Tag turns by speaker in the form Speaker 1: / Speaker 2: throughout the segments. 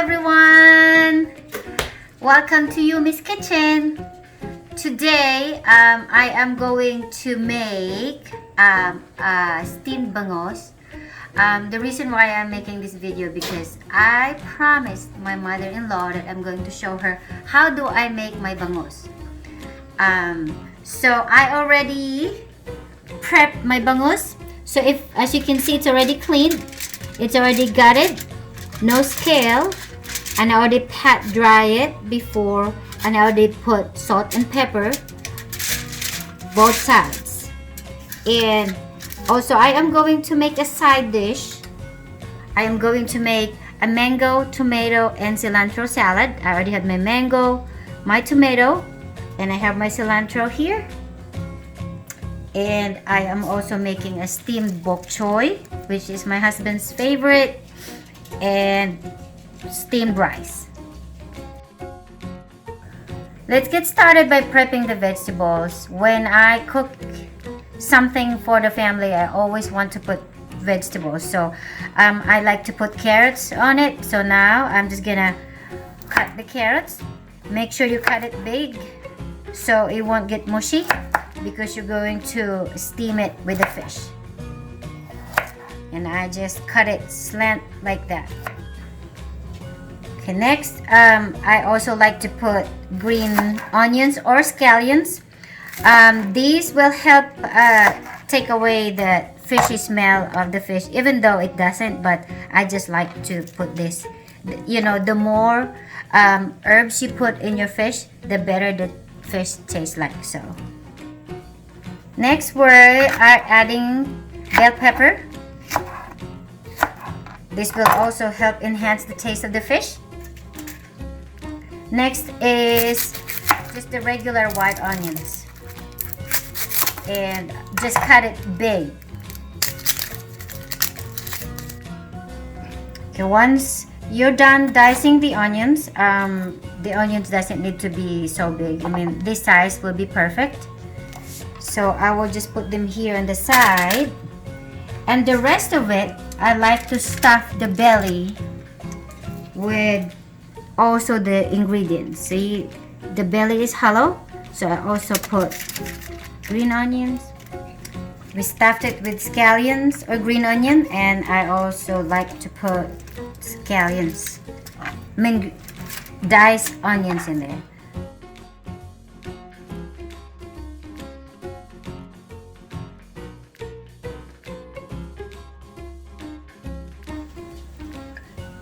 Speaker 1: everyone! Welcome to Yumi's Kitchen. Today, I am going to make steamed bangus. The reason why I'm making this video because I promised my mother-in-law that I'm going to show her how do I make my bangus. So I already prepped my bangus. So as you can see, it's already cleaned. It's already gutted, no scale, and I already pat dry it before, and I already put salt and pepper both sides. And also I am going to make a side dish. I am going to make a mango, tomato, and cilantro salad. I already have my mango, my tomato, and I have my cilantro here. And I am also making a steamed bok choy, which is my husband's favorite, and steamed rice. Let's get started by prepping the vegetables. When I cook something for the family, I always want to put vegetables. So I like to put carrots on it. So now I'm just gonna cut the carrots. Make sure you cut it big so it won't get mushy, because you're going to steam it with the fish. And I just cut it slant like that. Okay, next I also like to put green onions or scallions. These will help take away the fishy smell of the fish, even though it doesn't, but I just like to put this. You know, the more herbs you put in your fish, the better the fish tastes like. So next we are adding bell pepper. This will also help enhance the taste of the fish. Next is just the regular white onions, and just cut it big. Okay, once you're done dicing the onions doesn't need to be so big. I mean, this size will be perfect. So I will just put them here on the side, and the rest of it I like to stuff the belly with also the ingredients. See, the belly is hollow, so I also put green onions. We stuffed it with scallions or green onion, and I also like to put scallions, I mean diced onions in there.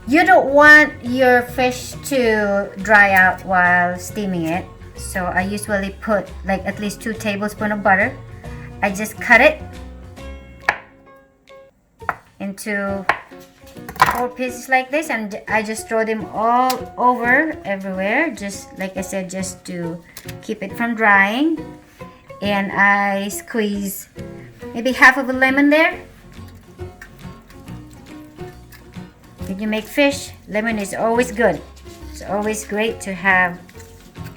Speaker 1: You don't want your fish to dry out while steaming it, so I usually put like at least 2 tablespoons of butter. I just cut it into 4 pieces like this, and I just throw them all over everywhere, just like I said, just to keep it from drying. And I squeeze maybe half of a lemon there. When you make fish, lemon is always good. It's always great to have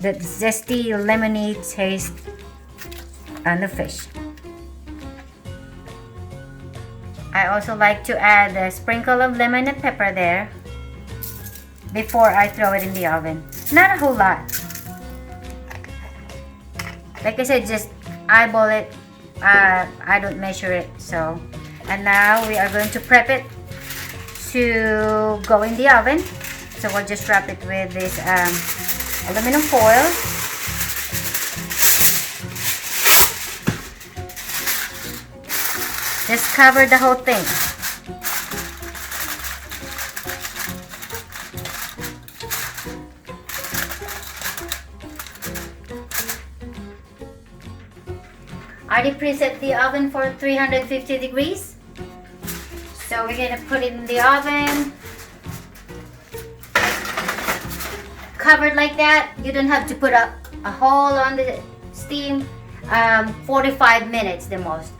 Speaker 1: that zesty lemony taste on the fish. I also like to add a sprinkle of lemon and pepper there before I throw it in the oven. Not a whole lot. Like I said, just eyeball it. I don't measure it. So, and now we are going to prep it to go in the oven. So we'll just wrap it with this aluminum foil. Just cover the whole thing. I already preset the oven for 350 degrees. So we're gonna put it in the oven, covered like that. You don't have to put a hole on the steam. 45 minutes the most.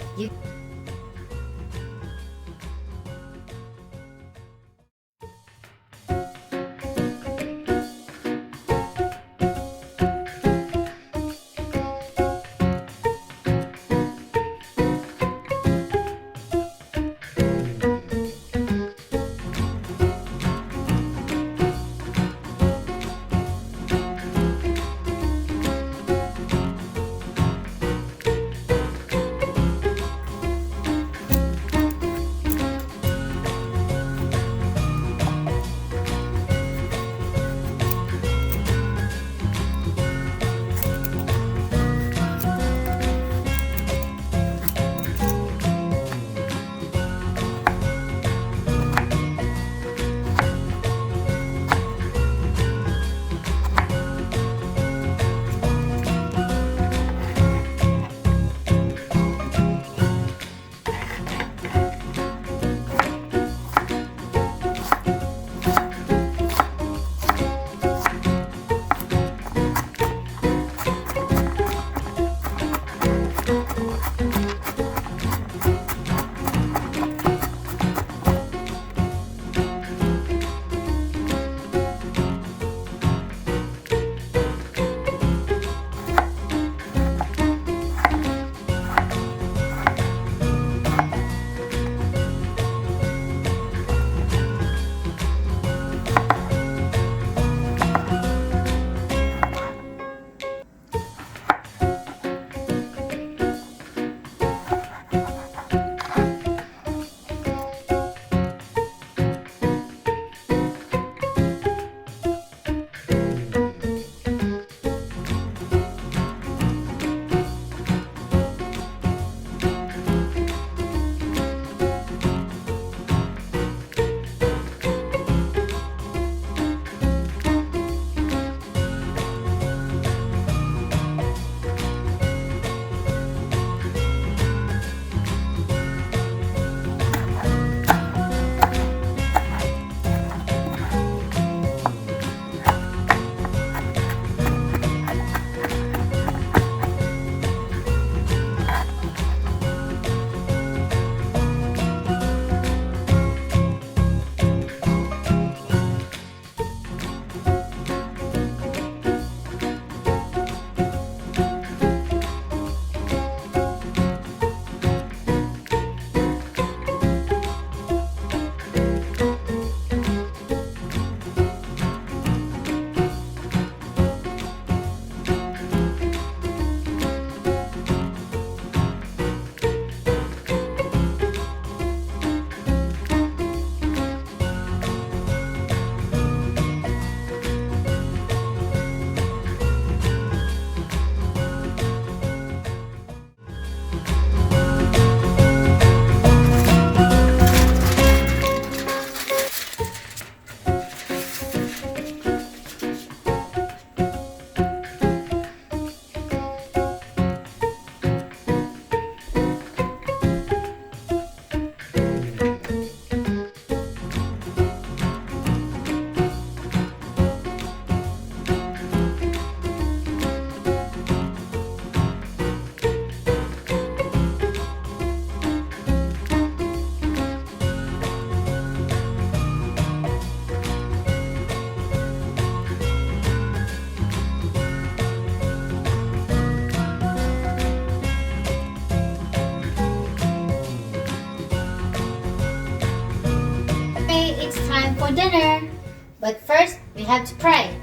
Speaker 1: But first, we have to pray.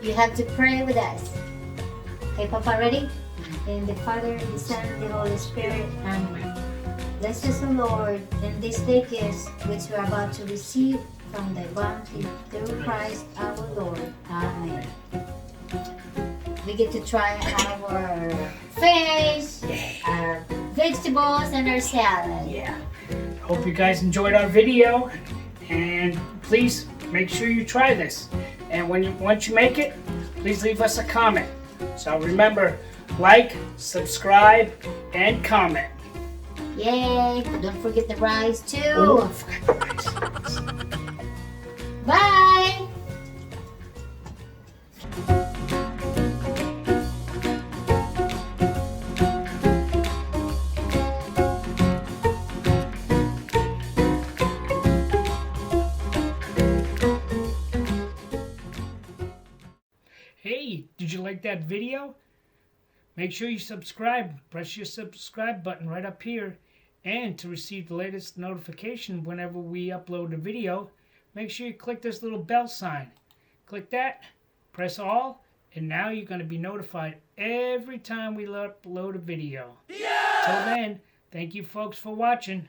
Speaker 1: You have to pray with us. Okay, Papa, ready? In the Father, the Son, the Holy Spirit. Amen. Bless us, O Lord, in this day gifts which we are about to receive from thy bounty through Christ our Lord. Amen. We get to try our fish, our vegetables, and our salad.
Speaker 2: Yeah. Hope you guys enjoyed our video, and please make sure you try this. And once you make it, please leave us a comment. So remember, like, subscribe, and comment.
Speaker 1: Yay! Don't forget the rice too.
Speaker 2: Oh, don't forget the rice.
Speaker 1: Bye!
Speaker 2: Hey, did you like that video? Make sure you subscribe. Press your subscribe button right up here. And to receive the latest notification whenever we upload a video, make sure you click this little bell sign. Click that, press all, and now you're going to be notified every time we upload a video. Yeah! Till then, thank you folks for watching.